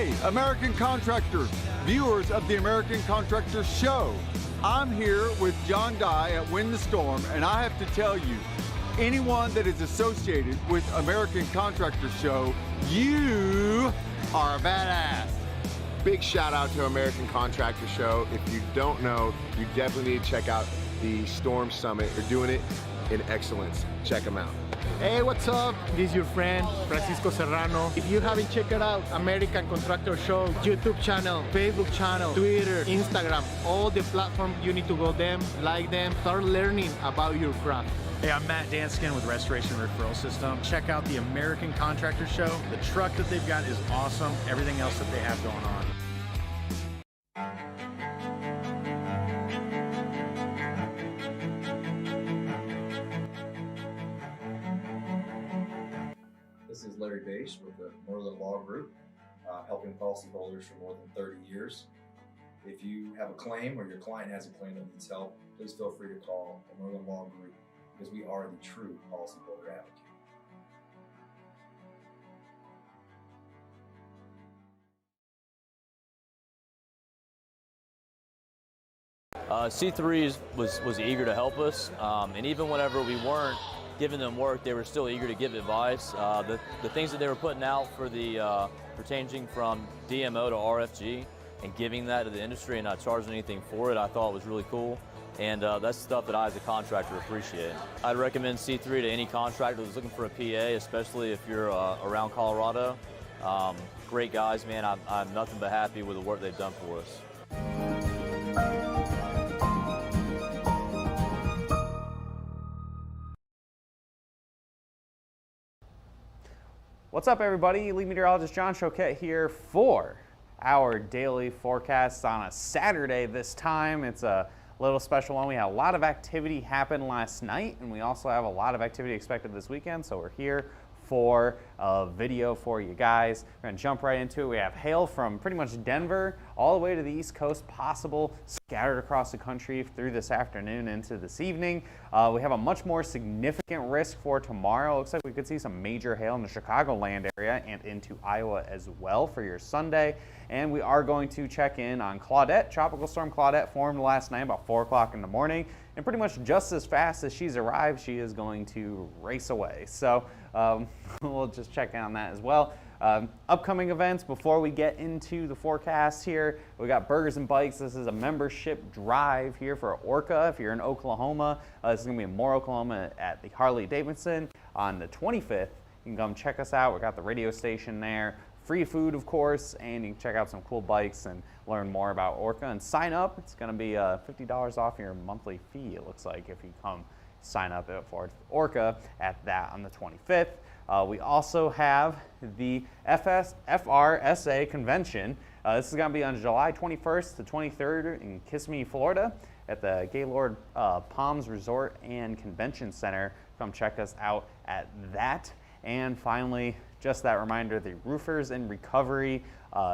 Hey, American contractors, viewers of the American Contractor Show. I'm here with John Dye at Win the Storm, and I have to tell you, anyone that is associated with American Contractor Show, you are a badass. Big shout out to American Contractor Show. If you don't know, you definitely need to check out the Storm Summit. They're doing it in excellence. Check them out. Hey, what's up? This is your friend, Francisco Serrano. If you haven't checked it out, American Contractor Show, YouTube channel, Facebook channel, Twitter, Instagram, all the platforms, you need to go them, like them, start learning about your craft. Hey, I'm Matt Danskin with Restoration Referral System. Check out the American Contractor Show. The truck that they've got is awesome. Everything else that they have going on. This is Larry Bache with the Northern Law Group, helping policyholders for more than 30 years. If you have a claim or your client has a claim that needs help, please feel free to call the Northern Law Group because we are the true policyholder advocate. C3 was eager to help us, and even whenever we weren't giving them work, they were still eager to give advice. The things that they were putting out for the changing from DMO to RFG and giving that to the industry and not charging anything for it, I thought was really cool. And that's stuff that I as a contractor appreciate. I'd recommend C3 to any contractor that's looking for a PA, especially if you're around Colorado. Great guys, man. I'm nothing but happy with the work they've done for us. What's up, everybody? Lead meteorologist John Choquette here for our daily forecast on a Saturday this time. It's a little special one. We had a lot of activity happen last night, and we also have a lot of activity expected this weekend, so we're here for a video for you guys. We're gonna jump right into it. We have hail from pretty much Denver all the way to the East Coast, possible scattered across the country through this afternoon into this evening. We have a much more significant risk for tomorrow. Looks like we could see some major hail in the Chicagoland area and into Iowa as well for your Sunday. And we are going to check in on Claudette. Tropical Storm Claudette formed last night about 4 o'clock in the morning. And pretty much just as fast as she's arrived, she is going to race away. So we'll just check in on that as well. Upcoming events before we get into the forecast here, we got Burgers and Bikes. This is a membership drive here for Orca. If you're in Oklahoma, this is going to be in Moore, Oklahoma at the Harley-Davidson on the 25th. You can come check us out. We got the radio station there. Free food, of course, and you can check out some cool bikes and learn more about Orca and sign up. It's going to be $50 off your monthly fee, it looks like, if you come sign up for Orca at that on the 25th. We also have the FRSA convention. This is going to be on July 21st to 23rd in Kissimmee, Florida at the Gaylord Palms Resort and Convention Center. Come check us out at that. And finally, just that reminder, the Roofers in Recovery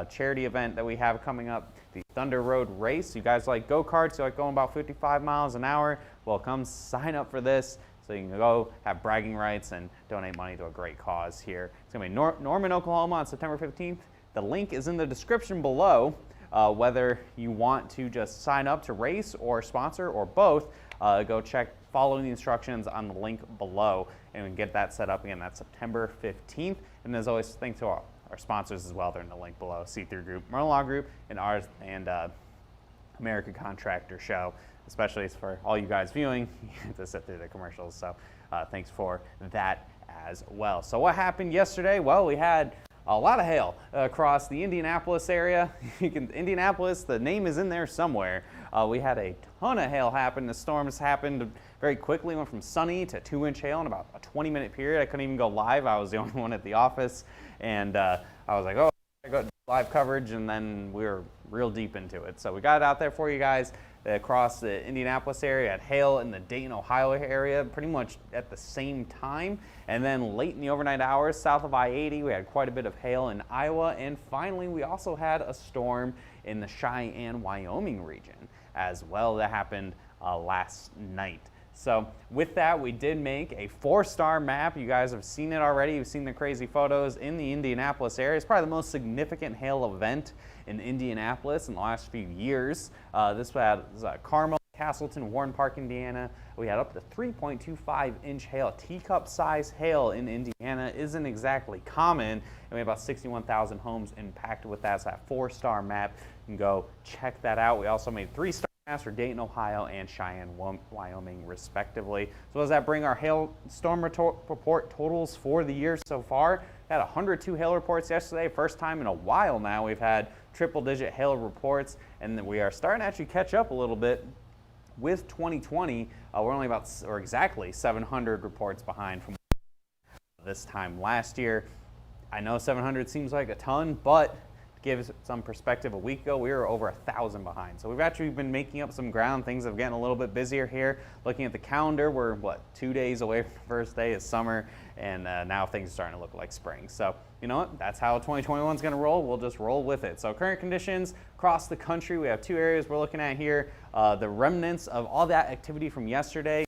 charity event that we have coming up, the Thunder Road Race. You guys like go-karts, you like going about 55 miles an hour? Well, come sign up for this so you can go have bragging rights and donate money to a great cause here. It's going to be Norman, Oklahoma on September 15th. The link is in the description below. Whether you want to just sign up to race or sponsor or both, go check, follow the instructions on the link below and we can get that set up again. That's September 15th. And as always, thanks to our sponsors as well. They're in the link below. C3 Group, Merlin Law Group, and ours, and American Contractor Show. Especially for all you guys viewing, you have to sit through the commercials. So thanks for that as well. So what happened yesterday? Well, we had a lot of hail across the Indianapolis area. Indianapolis, the name is in there somewhere. We had a ton of hail happen. The storms happened very quickly. Went from sunny to 2-inch hail in about a 20-minute period. I couldn't even go live. I was the only one at the office. And I was like, oh, I got live coverage. And then we were real deep into it. So we got it out there for you guys across the Indianapolis area. Had hail in the Dayton, Ohio area pretty much at the same time. And then late in the overnight hours south of I-80, we had quite a bit of hail in Iowa. And finally, we also had a storm in the Cheyenne, Wyoming region as well. That happened last night. So with that, we did make a 4-star map. You guys have seen it already. You've seen the crazy photos in the Indianapolis area. It's probably the most significant hail event in Indianapolis in the last few years. This was Carmel, Castleton, Warren Park, Indiana. We had up to 3.25-inch hail. Teacup size hail in Indiana isn't exactly common, and we have about 61,000 homes impacted with that. So that 4-star map, you can go check that out. We also made 3-star maps for Dayton, Ohio, and Cheyenne, Wyoming, respectively. So does that bring our hailstorm report totals for the year so far? We had 102 hail reports yesterday. First time in a while now we've had triple-digit hail reports, and then we are starting to actually catch up a little bit with 2020. We're only about, or exactly, 700 reports behind from this time last year. I know 700 seems like a ton, but to give some perspective, a week ago we were over 1,000 behind. So we've actually been making up some ground. Things have gotten a little bit busier here. Looking at the calendar, we're 2 days away from the first day of summer, and now things are starting to look like spring. So you know what? That's how 2021 is going to roll. We'll just roll with it. So current conditions across the country, we have 2 areas we're looking at here. The remnants of all that activity from yesterday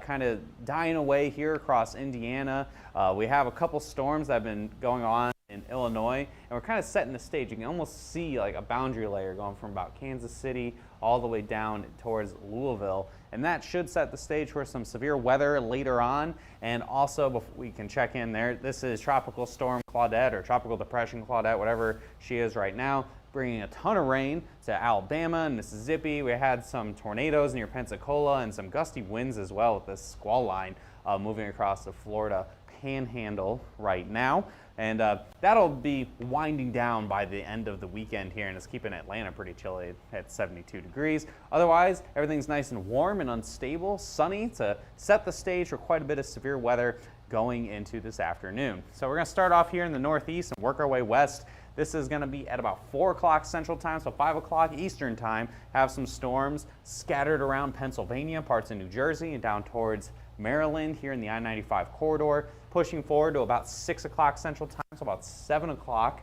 kind of dying away here across Indiana. We have a couple storms that have been going on in Illinois, and we're kind of setting the stage. You can almost see like a boundary layer going from about Kansas City all the way down towards Louisville, and that should set the stage for some severe weather later on. And also, before we can check in there, this is Tropical Storm Claudette, or Tropical Depression Claudette, whatever she is right now, bringing a ton of rain to Alabama and Mississippi. We had some tornadoes near Pensacola and some gusty winds as well with this squall line moving across the Florida Panhandle right now. And that'll be winding down by the end of the weekend here, and it's keeping Atlanta pretty chilly at 72 degrees. Otherwise, everything's nice and warm and unstable, sunny to set the stage for quite a bit of severe weather going into this afternoon. So we're going to start off here in the northeast and work our way west. This is going to be at about 4 o'clock Central Time, so 5 o'clock Eastern Time. Have some storms scattered around Pennsylvania, parts of New Jersey, and down towards Maryland here in the I-95 corridor. Pushing forward to about 6 o'clock Central Time, so about 7 o'clock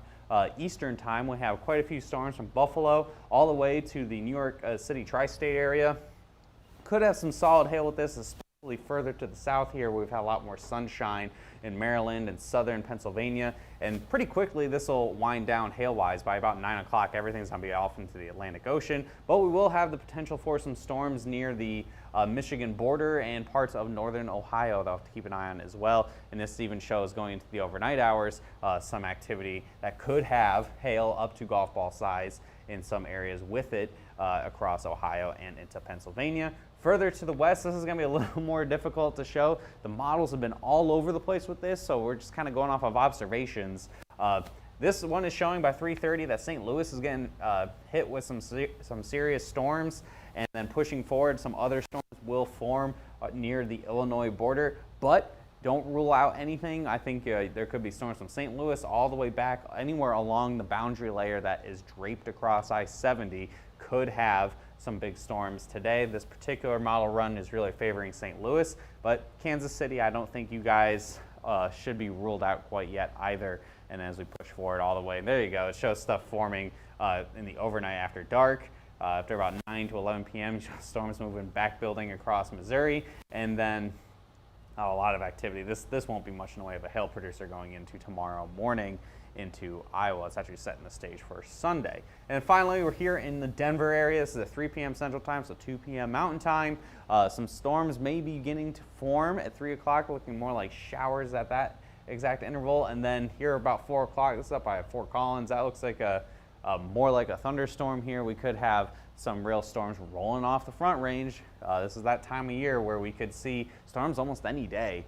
Eastern Time. We have quite a few storms from Buffalo all the way to the New York City tri-state area. Could have some solid hail with this, especially further to the south here, where we've had a lot more sunshine in Maryland and southern Pennsylvania. And pretty quickly, this will wind down hail-wise. By about 9 o'clock, everything's going to be off into the Atlantic Ocean. But we will have the potential for some storms near the Michigan border and parts of northern Ohio that I'll have to keep an eye on as well. And this even shows going into the overnight hours some activity that could have hail up to golf ball size in some areas with it across Ohio and into Pennsylvania. Further to the west, this is going to be a little more difficult to show. The models have been all over the place with this, so we're just kind of going off of observations. This one is showing by 3:30 that St. Louis is getting hit with some serious storms, and then pushing forward, some other storms will form near the Illinois border, but don't rule out anything. I think there could be storms from St. Louis all the way back anywhere along the boundary layer that is draped across I-70 could have some big storms today. This particular model run is really favoring St. Louis, but Kansas City, I don't think you guys should be ruled out quite yet either. And as we push forward all the way, there you go. It shows stuff forming in the overnight after dark. After about 9 to 11 p.m., storms moving back building across Missouri, and then a lot of activity. This won't be much in the way of a hail producer going into tomorrow morning into Iowa. It's actually setting the stage for Sunday. And finally, we're here in the Denver area. This is at 3 p.m. Central Time, so 2 p.m. Mountain Time. Some storms may be beginning to form at 3 o'clock, looking more like showers at that exact interval. And then here about 4 o'clock, this is up by Fort Collins. That looks like more like a thunderstorm here. We could have some real storms rolling off the Front Range. This is that time of year where we could see storms almost any day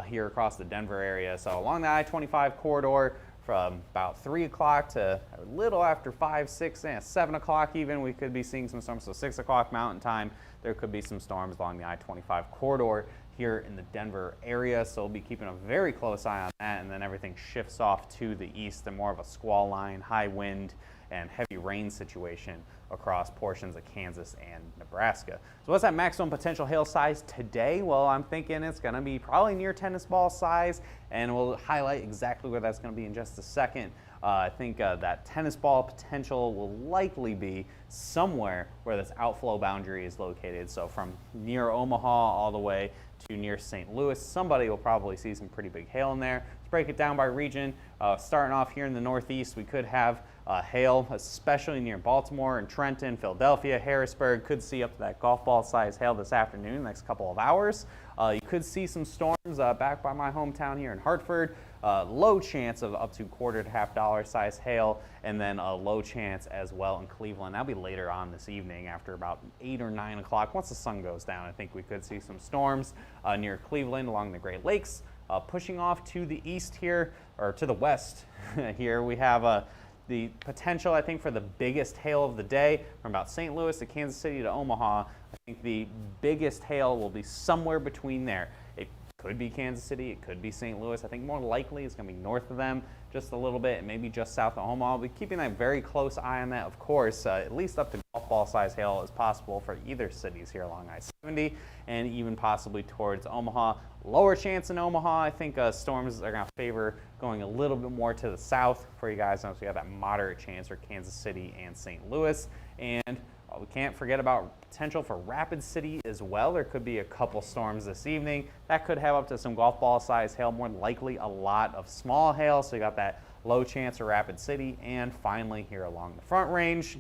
here across the Denver area. So along the I-25 corridor, from about 3 o'clock to a little after 5, 6, 7 o'clock even, we could be seeing some storms. So 6 o'clock Mountain Time, there could be some storms along the I-25 corridor here in the Denver area. So we'll be keeping a very close eye on that, and then everything shifts off to the east and more of a squall line, high wind, and heavy rain situation across portions of Kansas and Nebraska. So what's that maximum potential hail size today? Well, I'm thinking it's going to be probably near tennis ball size, and we'll highlight exactly where that's going to be in just a second. I think that tennis ball potential will likely be somewhere where this outflow boundary is located. So from near Omaha all the way to near St. Louis, somebody will probably see some pretty big hail in there. Let's break it down by region. Starting off here in the Northeast, we could have hail, especially near Baltimore and Trenton, Philadelphia, Harrisburg. Could see up to that golf ball size hail this afternoon, next couple of hours. You could see some storms back by my hometown here in Hartford. Low chance of up to $quarter to $half size hail, and then a low chance as well in Cleveland. That'll be later on this evening after about 8 or 9 o'clock. Once the sun goes down, I think we could see some storms near Cleveland along the Great Lakes. Pushing off to the east here, or to the west here, we have the potential, I think, for the biggest hail of the day from about St. Louis to Kansas City to Omaha. I think the biggest hail will be somewhere between there. It could be Kansas City, it could be St. Louis. I think more likely it's going to be north of them just a little bit, and maybe just south of Omaha. I'll be keeping a very close eye on that, of course. At least up to golf ball size hail is possible for either cities here along I-70 and even possibly towards Omaha. Lower chance in Omaha. I think storms are going to favor going a little bit more to the south for you guys. So we have that moderate chance for Kansas City and St. Louis. And we can't forget about potential for Rapid City as well. There could be a couple storms this evening. That could have up to some golf ball size hail, more likely a lot of small hail. So you got that low chance for Rapid City. And finally here along the Front Range,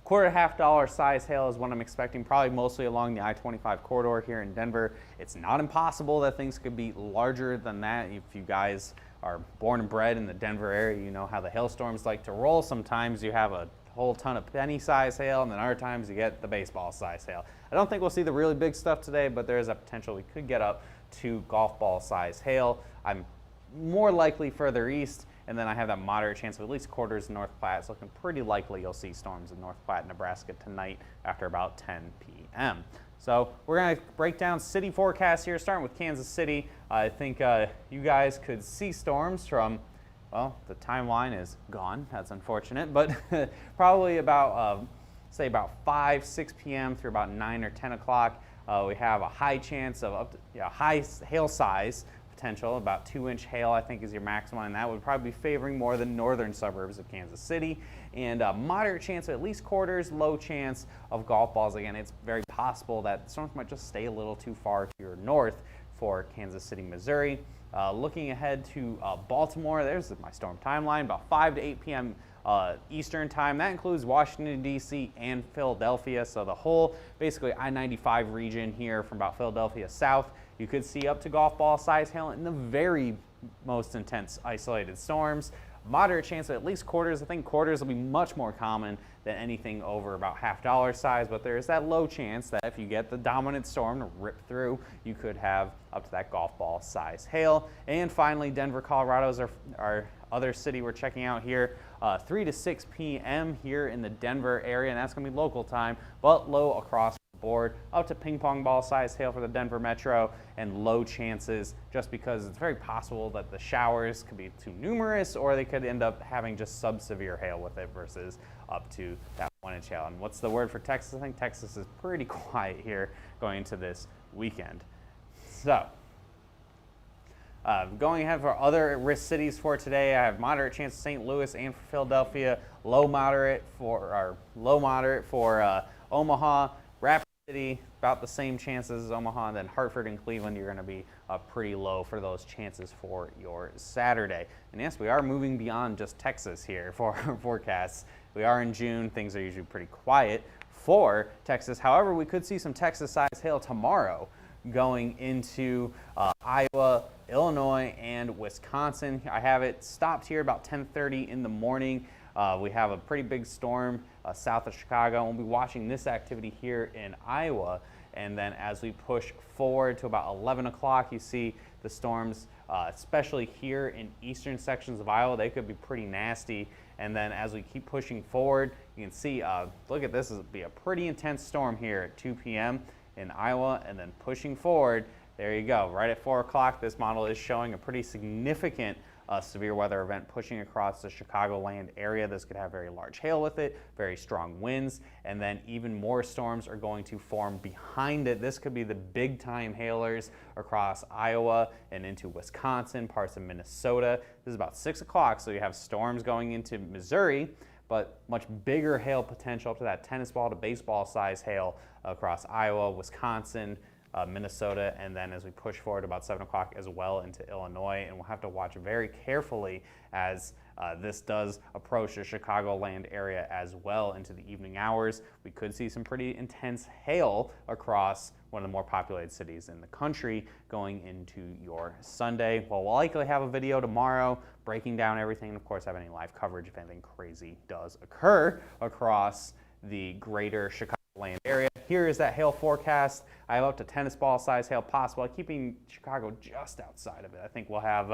$quarter to $half size hail is what I'm expecting, probably mostly along the I-25 corridor here in Denver. It's not impossible that things could be larger than that. If you guys are born and bred in the Denver area, you know how the hailstorms like to roll. Sometimes you have a whole ton of penny size hail, and then other times you get the baseball size hail. I don't think we'll see the really big stuff today, but there is a potential we could get up to golf ball size hail. I'm more likely further east, and then I have that moderate chance of at least quarters in North Platte. It's looking pretty likely you'll see storms in North Platte, Nebraska tonight after about 10 p.m. So we're going to break down city forecasts here, starting with Kansas City. I think you guys could see storms from, well, the timeline is gone. That's unfortunate, but probably about, say about 5, 6 p.m. through about 9 or 10 o'clock. We have a high chance of up to, high hail size potential, about 2-inch hail, I think, is your maximum, and that would probably be favoring more the northern suburbs of Kansas City. And a moderate chance of at least quarters, low chance of golf balls. Again, it's very possible that the storms might just stay a little too far to your north for Kansas City, Missouri. Looking ahead to Baltimore, there's my storm timeline, about 5 to 8 p.m. Eastern time. That includes Washington, D.C. and Philadelphia. So the whole, basically, I-95 region here from about Philadelphia south. You could see up to golf ball size hail in the very most intense isolated storms. Moderate chance of at least quarters. I think quarters will be much more common than anything over about $half size, but there is that low chance that if you get the dominant storm to rip through, you could have up to that golf ball size hail. And finally, Denver, Colorado is our other city we're checking out here. 3 to 6 p.m. here in the Denver area, and that's going to be local time, but low across the board, up to ping pong ball size hail for the Denver metro, and low chances just because it's very possible that the showers could be too numerous, or they could end up having just sub-severe hail with it versus up to that 1-inch hail. And what's the word for Texas? I think Texas is pretty quiet here going into this weekend. So, going ahead for other risk cities for today, I have moderate chance of St. Louis and for Philadelphia, low moderate for Omaha, Rapid City, about the same chances as Omaha, and then Hartford and Cleveland, you're going to be pretty low for those chances for your Saturday. And yes, we are moving beyond just Texas here for our forecasts. We are in June. Things are usually pretty quiet for Texas. However, we could see some Texas-sized hail tomorrow going into Iowa, Illinois, and Wisconsin. I have it stopped here about 10:30 in the morning. We have a pretty big storm south of Chicago. We'll be watching this activity here in Iowa. And then as we push forward to about 11 o'clock, you see the storms, especially here in eastern sections of Iowa. They could be pretty nasty. And then as we keep pushing forward, you can see, look at this, this will be a pretty intense storm here at 2 p.m. in Iowa. And then pushing forward, there you go. Right at 4 o'clock, this model is showing a pretty significant severe weather event pushing across the Chicagoland area. This could have very large hail with it, very strong winds, and then even more storms are going to form behind it. This could be the big time hailers across Iowa and into Wisconsin, parts of Minnesota. This is about 6 o'clock, so you have storms going into Missouri. but much bigger hail potential, up to that tennis ball to baseball size hail across Iowa, Wisconsin, Minnesota, and then as we push forward about 7 o'clock as well into Illinois. And we'll have to watch very carefully as this does approach the Chicagoland area as well into the evening hours. We could see some pretty intense hail across one of the more populated cities in the country going into your Sunday. Well, we'll likely have a video tomorrow breaking down everything, and of course have any live coverage if anything crazy does occur across the greater Chicagoland area. Here is that hail forecast. I have up to tennis ball size hail possible, keeping Chicago just outside of it. I think we'll have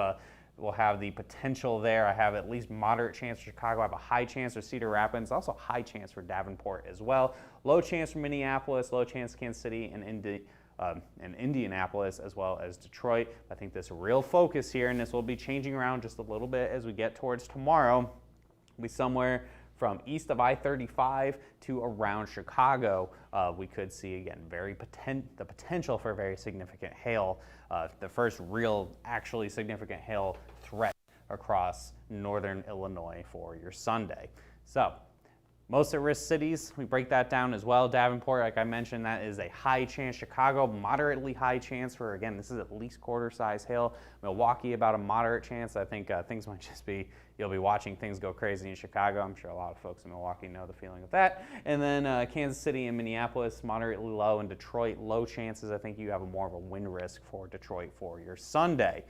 the potential there. I have at least moderate chance for Chicago. I have a high chance for Cedar Rapids, also high chance for Davenport as well. Low chance for Minneapolis, low chance Kansas City and Indianapolis, as well as Detroit. I think this real focus here, and this will be changing around just a little bit as we get towards tomorrow, will be somewhere from east of I-35 to around Chicago. We could see, again, the potential for very significant hail, the first real actually significant hail threat across northern Illinois for your Sunday. So most at-risk cities, we break that down as well. Davenport, like I mentioned, that is a high chance. Chicago, moderately high chance for, again, this is at least quarter size hail. Milwaukee, about a moderate chance. I think things might just be, you'll be watching things go crazy in Chicago. I'm sure a lot of folks in Milwaukee know the feeling of that. And then Kansas City and Minneapolis, moderately low. And Detroit, low chances. I think you have more of a wind risk for Detroit for your Sunday.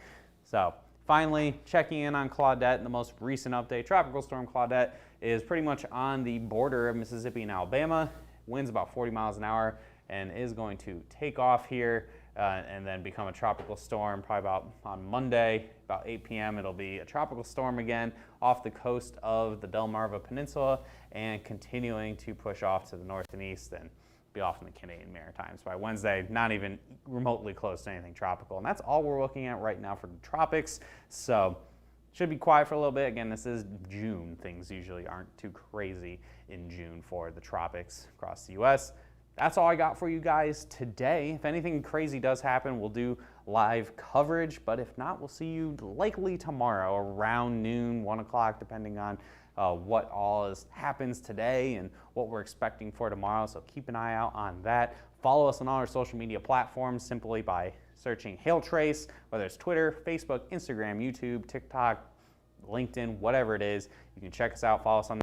So finally, checking in on Claudette, the most recent update. Tropical Storm Claudette is pretty much on the border of Mississippi and Alabama. Winds about 40 miles an hour and is going to take off here and then become a tropical storm probably about on Monday, about 8 p.m. It'll be a tropical storm again off the coast of the Delmarva Peninsula and continuing to push off to the north and east and be off in the Canadian Maritimes. By Wednesday, not even remotely close to anything tropical. And that's all we're looking at right now for the tropics. So should be quiet for a little bit. Again, this is June. Things usually aren't too crazy in June for the tropics across the U.S. That's all I got for you guys today. If anything crazy does happen, we'll do live coverage. But if not, we'll see you likely tomorrow around noon, 1 o'clock, depending on what all happens today and what we're expecting for tomorrow. So keep an eye out on that. Follow us on all our social media platforms simply by searching Hail Trace, whether it's Twitter, Facebook, Instagram, YouTube, TikTok, LinkedIn, whatever it is. You can check us out, follow us on